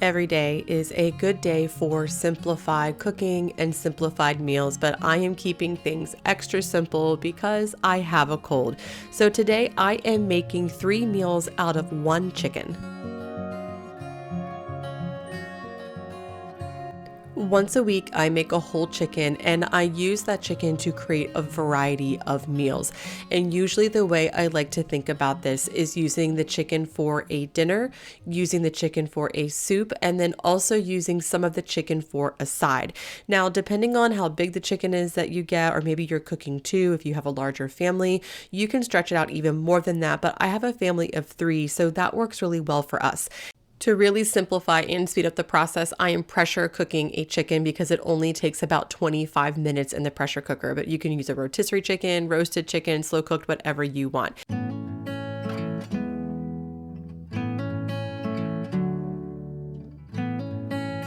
Every day is a good day for simplified cooking and simplified meals, but I am keeping things extra simple because I have a cold. So today I am making 3 meals out of 1 chicken. Once a week, I make a whole chicken and I use that chicken to create a variety of meals. And usually, the way I like to think about this is using the chicken for a dinner, using the chicken for a soup, and then also using some of the chicken for a side. Now, depending on how big the chicken is that you get, or maybe you're cooking 2 if you have a larger family, you can stretch it out even more than that. But I have a family of 3, so that works really well for us. To really simplify and speed up the process, I am pressure cooking a chicken because it only takes about 25 minutes in the pressure cooker, but you can use a rotisserie chicken, roasted chicken, slow cooked, whatever you want.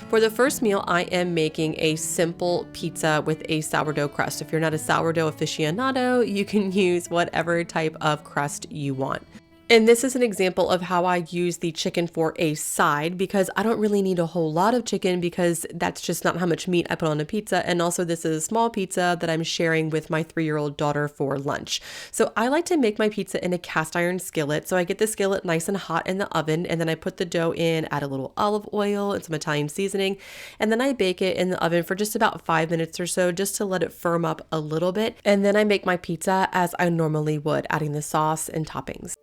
For the first meal, I am making a simple pizza with a sourdough crust. If you're not a sourdough aficionado, you can use whatever type of crust you want. And this is an example of how I use the chicken for a side because I don't really need a whole lot of chicken because that's just not how much meat I put on a pizza. And also this is a small pizza that I'm sharing with my 3-year-old daughter for lunch. So I like to make my pizza in a cast iron skillet. So I get the skillet nice and hot in the oven and then I put the dough in, add a little olive oil and some Italian seasoning. And then I bake it in the oven for just about 5 minutes or so just to let it firm up a little bit. And then I make my pizza as I normally would, adding the sauce and toppings.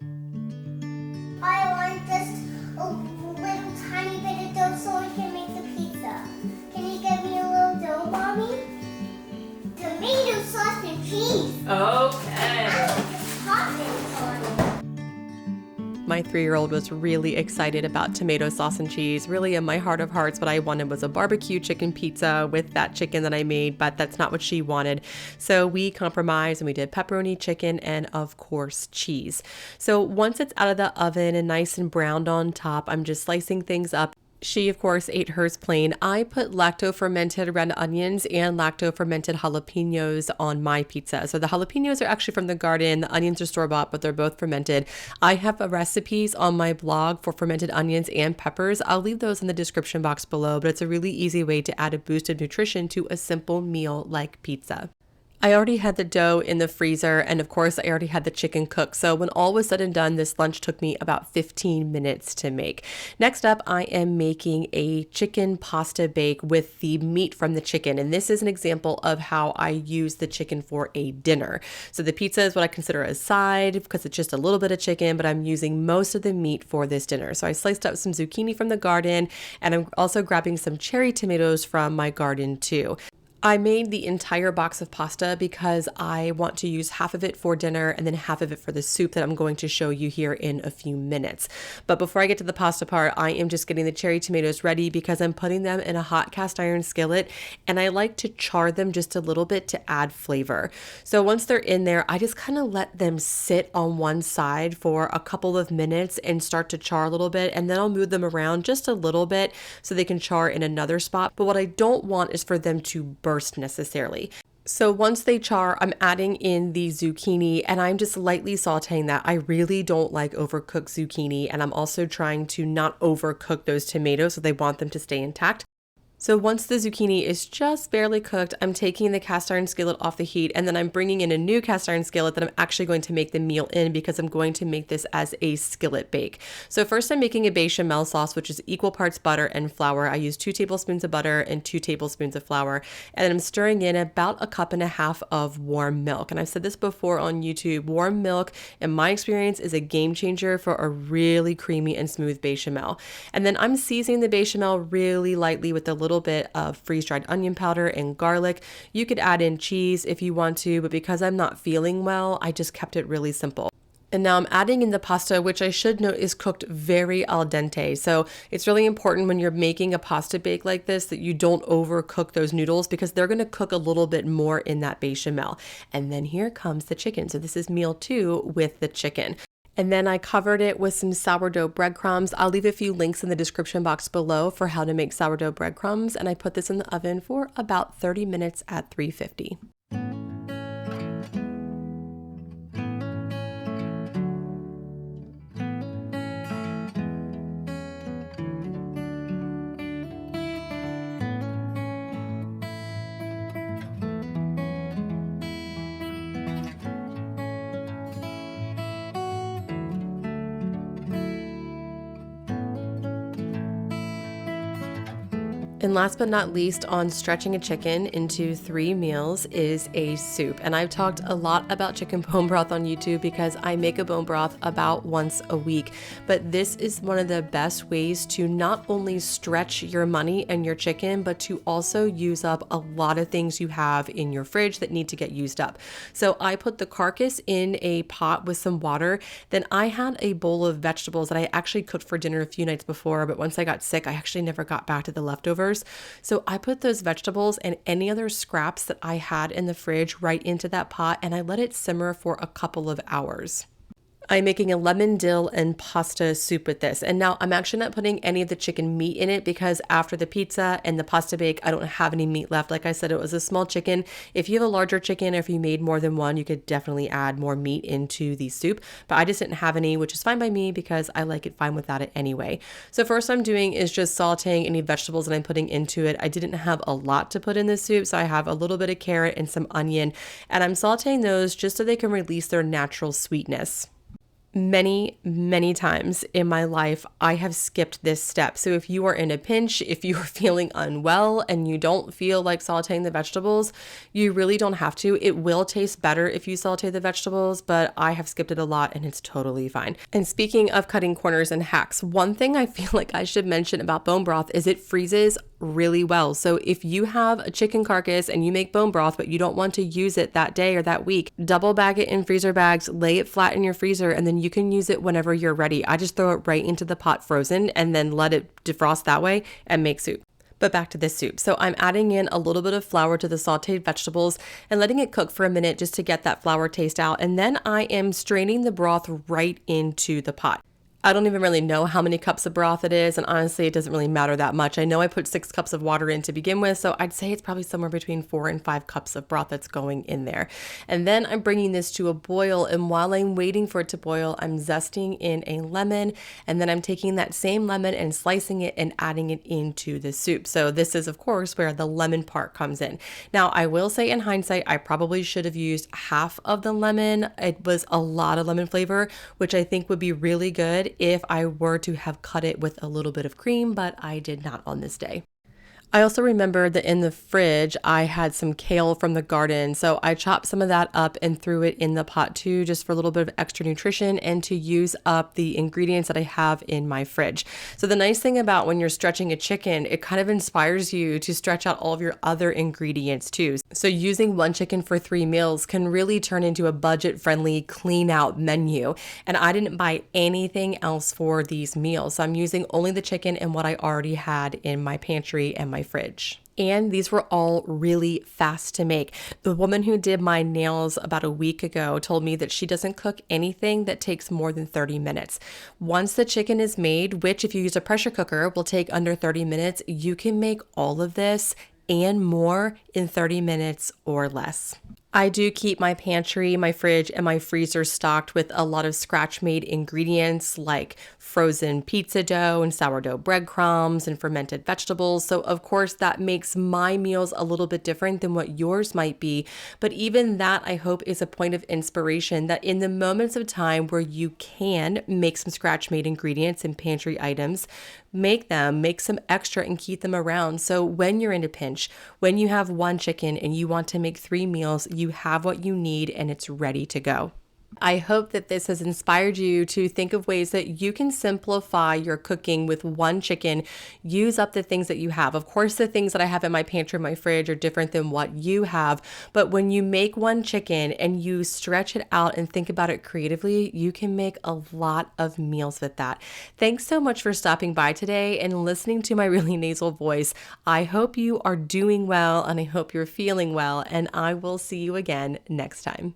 I want just a little tiny bit of dough so I can make the pizza. Can you get me a little dough, Mommy? Tomato sauce and cheese. Okay. Toppings on it. My 3-year-old was really excited about tomato sauce and cheese. Really, in my heart of hearts, what I wanted was a barbecue chicken pizza with that chicken that I made, but that's not what she wanted. So we compromised and we did pepperoni chicken and, of course, cheese. So once it's out of the oven and nice and browned on top, I'm just slicing things up. She, of course, ate hers plain. I put lacto-fermented red onions and lacto-fermented jalapenos on my pizza. So the jalapenos are actually from the garden. The onions are store-bought, but they're both fermented. I have recipes on my blog for fermented onions and peppers. I'll leave those in the description box below, but it's a really easy way to add a boost of nutrition to a simple meal like pizza. I already had the dough in the freezer, and of course, I already had the chicken cooked. So when all was said and done, this lunch took me about 15 minutes to make. Next up, I am making a chicken pasta bake with the meat from the chicken. And this is an example of how I use the chicken for a dinner. So the pizza is what I consider a side because it's just a little bit of chicken, but I'm using most of the meat for this dinner. So I sliced up some zucchini from the garden, and I'm also grabbing some cherry tomatoes from my garden too. I made the entire box of pasta because I want to use half of it for dinner and then half of it for the soup that I'm going to show you here in a few minutes. But before I get to the pasta part, I am just getting the cherry tomatoes ready because I'm putting them in a hot cast iron skillet and I like to char them just a little bit to add flavor. So once they're in there, I just kind of let them sit on one side for a couple of minutes and start to char a little bit, and then I'll move them around just a little bit so they can char in another spot. But what I don't want is for them to burn necessarily. So once they char, I'm adding in the zucchini and I'm just lightly sauteing that. I really don't like overcooked zucchini, and I'm also trying to not overcook those tomatoes so they want them to stay intact. So once the zucchini is just barely cooked, I'm taking the cast iron skillet off the heat, and then I'm bringing in a new cast iron skillet that I'm actually going to make the meal in because I'm going to make this as a skillet bake. So first I'm making a bechamel sauce, which is equal parts butter and flour. I use 2 tablespoons of butter and 2 tablespoons of flour, and then I'm stirring in about 1.5 cups of warm milk. And I've said this before on YouTube, warm milk, in my experience, is a game changer for a really creamy and smooth bechamel. And then I'm seasoning the bechamel really lightly with a little bit of freeze-dried onion powder and garlic. You could add in cheese if you want to, but because I'm not feeling well, I just kept it really simple. And now I'm adding in the pasta, which I should note is cooked very al dente. So it's really important when you're making a pasta bake like this that you don't overcook those noodles because they're going to cook a little bit more in that bechamel. And then here comes the chicken. So this is meal 2 with the chicken. And then I covered it with some sourdough breadcrumbs. I'll leave a few links in the description box below for how to make sourdough breadcrumbs. And I put this in the oven for about 30 minutes at 350. And last but not least, on stretching a chicken into 3 meals is a soup. And I've talked a lot about chicken bone broth on YouTube because I make a bone broth about once a week. But this is one of the best ways to not only stretch your money and your chicken, but to also use up a lot of things you have in your fridge that need to get used up. So I put the carcass in a pot with some water. Then I had a bowl of vegetables that I actually cooked for dinner a few nights before, but once I got sick, I actually never got back to the leftovers. So I put those vegetables and any other scraps that I had in the fridge right into that pot, and I let it simmer for a couple of hours. I'm making a lemon dill and pasta soup with this. And now I'm actually not putting any of the chicken meat in it because after the pizza and the pasta bake, I don't have any meat left. Like I said, it was a small chicken. If you have a larger chicken, or if you made more than one, you could definitely add more meat into the soup. But I just didn't have any, which is fine by me because I like it fine without it anyway. So first I'm doing is just sauteing any vegetables that I'm putting into it. I didn't have a lot to put in the soup, so I have a little bit of carrot and some onion. And I'm sauteing those just so they can release their natural sweetness. Many times in my life, I have skipped this step. So if you are in a pinch, if you are feeling unwell and you don't feel like sauteing the vegetables, you really don't have to. It will taste better if you saute the vegetables, but I have skipped it a lot and it's totally fine. And speaking of cutting corners and hacks, one thing I feel like I should mention about bone broth is it freezes really well. So if you have a chicken carcass and you make bone broth, but you don't want to use it that day or that week, double bag it in freezer bags, lay it flat in your freezer, and then you can use it whenever you're ready. I just throw it right into the pot frozen and then let it defrost that way and make soup. But back to this soup. So I'm adding in a little bit of flour to the sauteed vegetables and letting it cook for a minute just to get that flour taste out. And then I am straining the broth right into the pot. I don't even really know how many cups of broth it is, and honestly, it doesn't really matter that much. I know I put 6 cups of water in to begin with, so I'd say it's probably somewhere between 4 and 5 cups of broth that's going in there. And then I'm bringing this to a boil, and while I'm waiting for it to boil, I'm zesting in a lemon, and then I'm taking that same lemon and slicing it and adding it into the soup. So this is, of course, where the lemon part comes in. Now, I will say in hindsight, I probably should have used half of the lemon. It was a lot of lemon flavor, which I think would be really good if I were to have cut it with a little bit of cream, but I did not on this day. I also remember that in the fridge, I had some kale from the garden. So I chopped some of that up and threw it in the pot too, just for a little bit of extra nutrition and to use up the ingredients that I have in my fridge. So the nice thing about when you're stretching a chicken, it kind of inspires you to stretch out all of your other ingredients too. So using one chicken for 3 meals can really turn into a budget-friendly, clean-out menu. And I didn't buy anything else for these meals. So I'm using only the chicken and what I already had in my pantry and my fridge. And these were all really fast to make. The woman who did my nails about a week ago told me that she doesn't cook anything that takes more than 30 minutes. Once the chicken is made, which if you use a pressure cooker will take under 30 minutes, you can make all of this and more in 30 minutes or less. I do keep my pantry, my fridge, and my freezer stocked with a lot of scratch-made ingredients like frozen pizza dough and sourdough breadcrumbs and fermented vegetables. So of course that makes my meals a little bit different than what yours might be. But even that, I hope, is a point of inspiration that in the moments of time where you can make some scratch-made ingredients and pantry items, make them, make some extra and keep them around. So when you're in a pinch, when you have one chicken and you want to make 3 meals, you have what you need and it's ready to go. I hope that this has inspired you to think of ways that you can simplify your cooking with one chicken. Use up the things that you have. Of course, the things that I have in my pantry, my fridge are different than what you have. But when you make one chicken and you stretch it out and think about it creatively, you can make a lot of meals with that. Thanks so much for stopping by today and listening to my really nasal voice. I hope you are doing well and I hope you're feeling well, and I will see you again next time.